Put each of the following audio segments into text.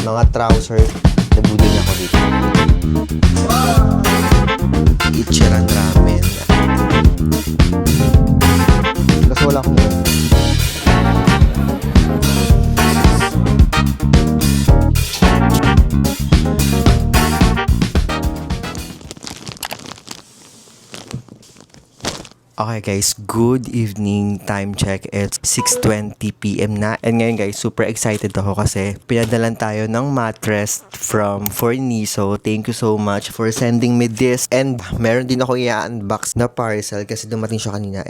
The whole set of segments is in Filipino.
mga trouser. Nabudol niya ako dito. Ichiran ramen. Kasi wala akong Okay guys, good evening. Time check, it's 6:20 PM na. And ngayon guys, super excited ako kasi pinadalan tayo ng mattress from Forniso. Thank you so much for sending me this. And meron din ako i-unbox na parcel kasi dumating siya kanina.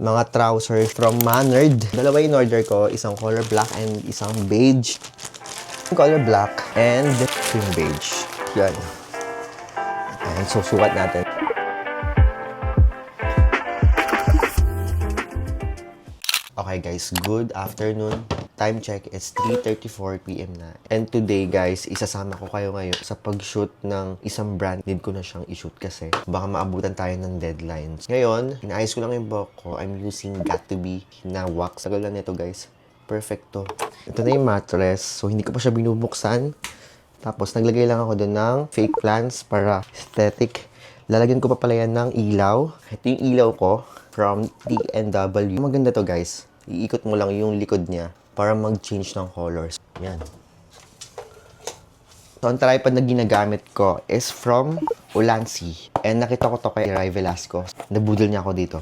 Mga trousers from Manard. Dalawa yung order ko, isang color black and isang beige. Color black and yung beige. Yan. And so sukat natin. Okay guys, good afternoon. Time check, it's 3:34 PM na. And today guys, isasama ko kayo ngayon sa pag-shoot ng isang brand. Need ko na siyang i-shoot kasi baka maabutan tayo ng deadlines. Ngayon, inaayos ko lang yung buhok ko. I'm using Got2b na wax. Tagal na nito guys. Perfecto. Ito na yung mattress. So, hindi ko pa siya binubuksan. Tapos, naglagay lang ako doon ng fake plants para aesthetic. Lalagyan ko pa pala yan ng ilaw. Ito yung ilaw ko from TNW. Maganda to guys. Iikot mo lang yung likod niya para mag-change ng colors. Yan. So, ang tripod na ginagamit ko is from Ulanzi. And nakita ko to kay Ray Velasco. Nabudol niya ako dito.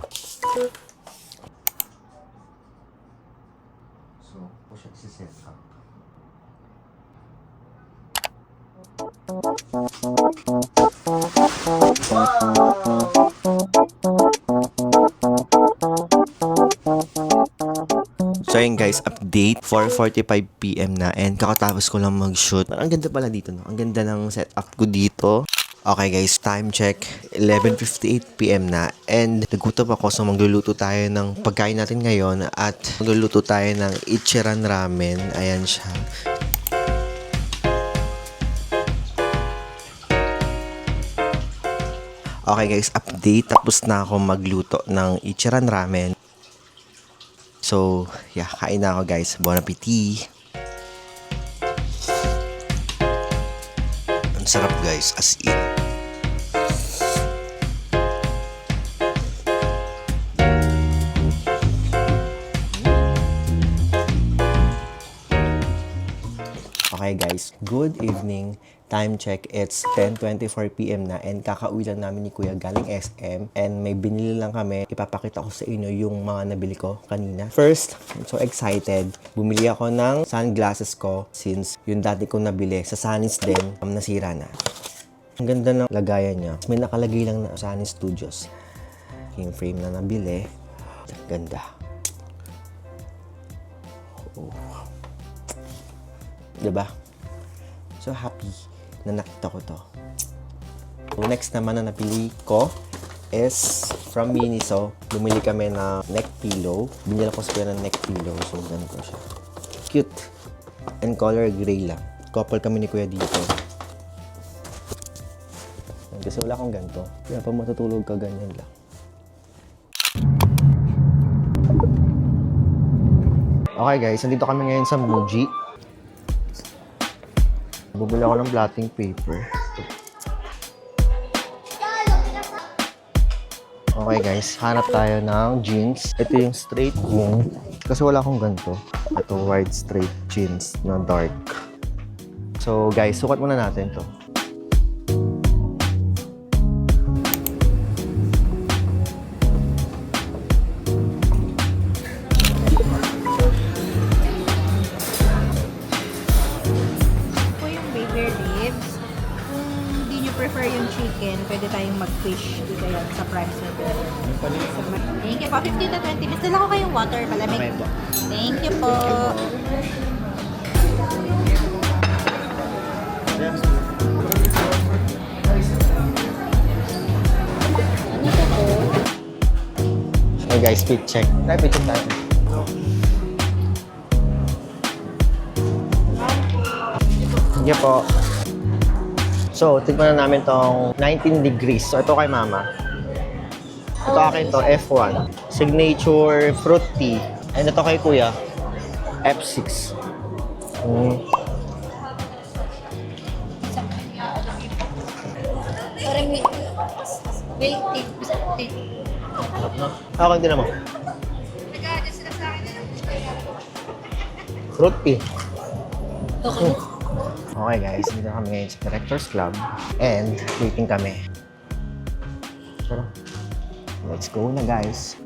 So, po siya isi-set up. So yun guys, update 4:45 PM na and kakatapos ko lang mag-shoot. Ang ganda pala dito, no? Ang ganda ng setup ko dito. Okay guys, time check 11:58 PM na and nagutom ako so magluluto tayo ng pagkain natin ngayon at magluluto tayo ng Ichiran ramen. Ayan siya. Okay guys, update. Tapos na ako magluto ng Ichiran ramen. So, yeah, kain na ako guys. Bon appetit! Ang sarap guys, as in. Okay guys, good evening. Time check, it's 10:24 PM na and kakauwi lang namin ni Kuya galing SM and may binili lang kami. Ipapakita ko sa inyo yung mga nabili ko kanina. First, I'm so excited. Bumili ako ng sunglasses ko since yung dati kong nabili sa Sunny's din, nasira na. Ang ganda ng lagayan niya. May nakalagay lang na Sunny Studios. Yung frame na nabili. Ganda. Oh. Diba? So happy na nakita ko to. So next naman na napili ko is from Miniso. Bumili kami ng neck pillow. Binili ko sa kuya ng neck pillow. So ganito siya. Cute. And color gray lang. Couple kami ni kuya dito. Kasi wala akong ganito. Kaya pag matutulog ka, ganyan lang. Okay guys, nandito kami ngayon sa Muji. Bumili ako ng blotting paper. Okay guys, hanap tayo ng jeans. Ito yung straight jeans. Kasi wala akong ganito. Ito white straight jeans na dark. So guys, sukat muna natin to. Prefer yung chicken, pwede tayong mag-fish dito yan sa Prime 7. Thank you po. 15 to 20 minutes. Dala ko kayong water malamig. Okay po. Thank you po. Okay guys, fit check. Fit check tayo. Sige po. So, tignan na namin tong 19 degrees. So, ito kay mama. Ito akin to, F1. Signature Fruit Tea. And ito kay kuya, F6. Wait, take. Ako din naman. Nag-a-adjust sila sa akin na Fruit tea. Okay. Okay guys, dito kami ngayon sa Directors Club. And waiting kami. So, let's go na guys.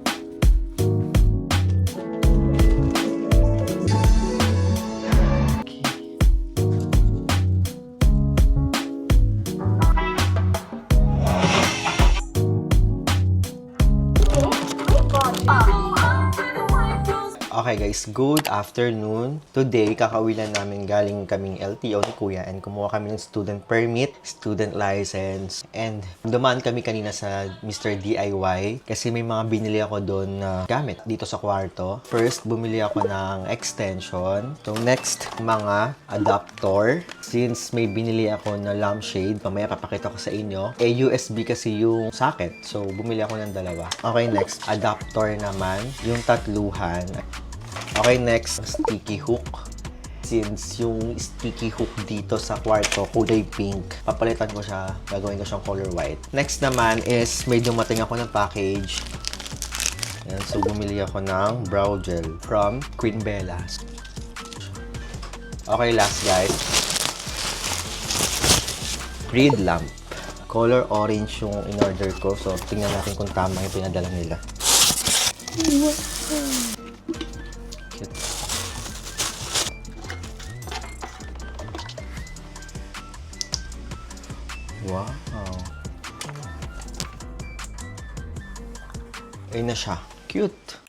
Okay guys, good afternoon. Today, kakauwi lang namin galing kaming LTO ni Kuya and kumuha kami ng student permit, student license, and dumaan kami kanina sa Mr. DIY kasi may mga binili ako doon na gamit dito sa kwarto. First, bumili ako ng extension. So next, mga adapter. Since may binili ako na lampshade, mamaya papakita ko sa inyo. USB kasi yung socket. So bumili ako ng dalawa. Okay, next, adapter naman. Yung tatluhan. Okay, next, sticky hook. Since yung sticky hook dito sa kwarto, kulay pink, papalitan ko siya, gagawin ko siyang color white. Next naman is, may dumating ako ng package. Yan, so bumili ako ng brow gel from Queen Bella. Okay, last guys. Reed lamp. Color orange yung in-order ko. So, tingnan natin kung tama yung pinadala nila. Cute. Wow. Ayun na siya. Cute.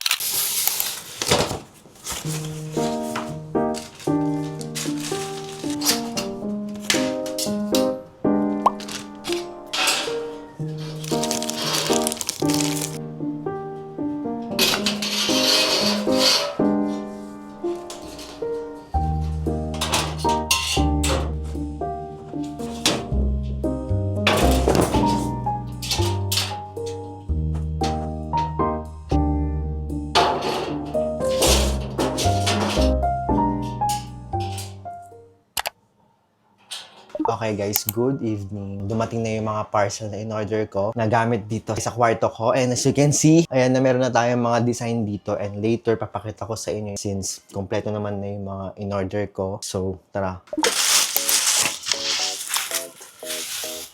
Okay guys, good evening. Dumating na yung mga parcel na in-order ko na gamit dito sa kwarto ko. And as you can see, ayan na meron na tayong mga design dito. And later, papakita ko sa inyo since kompleto naman na yung mga in-order ko. So, tara.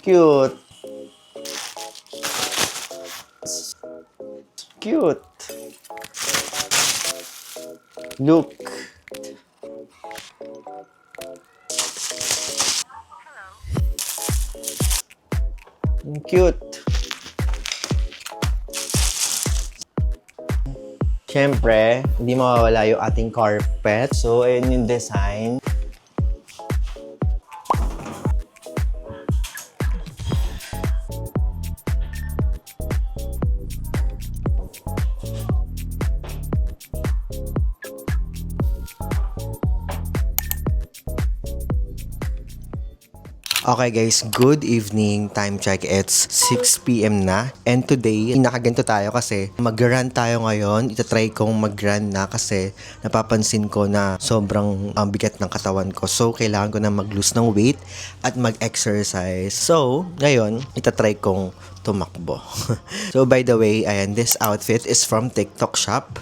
Cute! Cute! Look! Cute. Siyempre, hindi mawawala yung ating carpet. So, ayun yung design. Okay guys, good evening. Time check, it's 6 p.m. na. And today, nakaganto tayo kasi mag-run tayo ngayon. Itatry kong mag-run na kasi napapansin ko na sobrang bigat ng katawan ko. So, kailangan ko na mag-lose ng weight at mag-exercise. So, ngayon, itatry kong tumakbo. So, by the way, ayan, this outfit is from TikTok shop.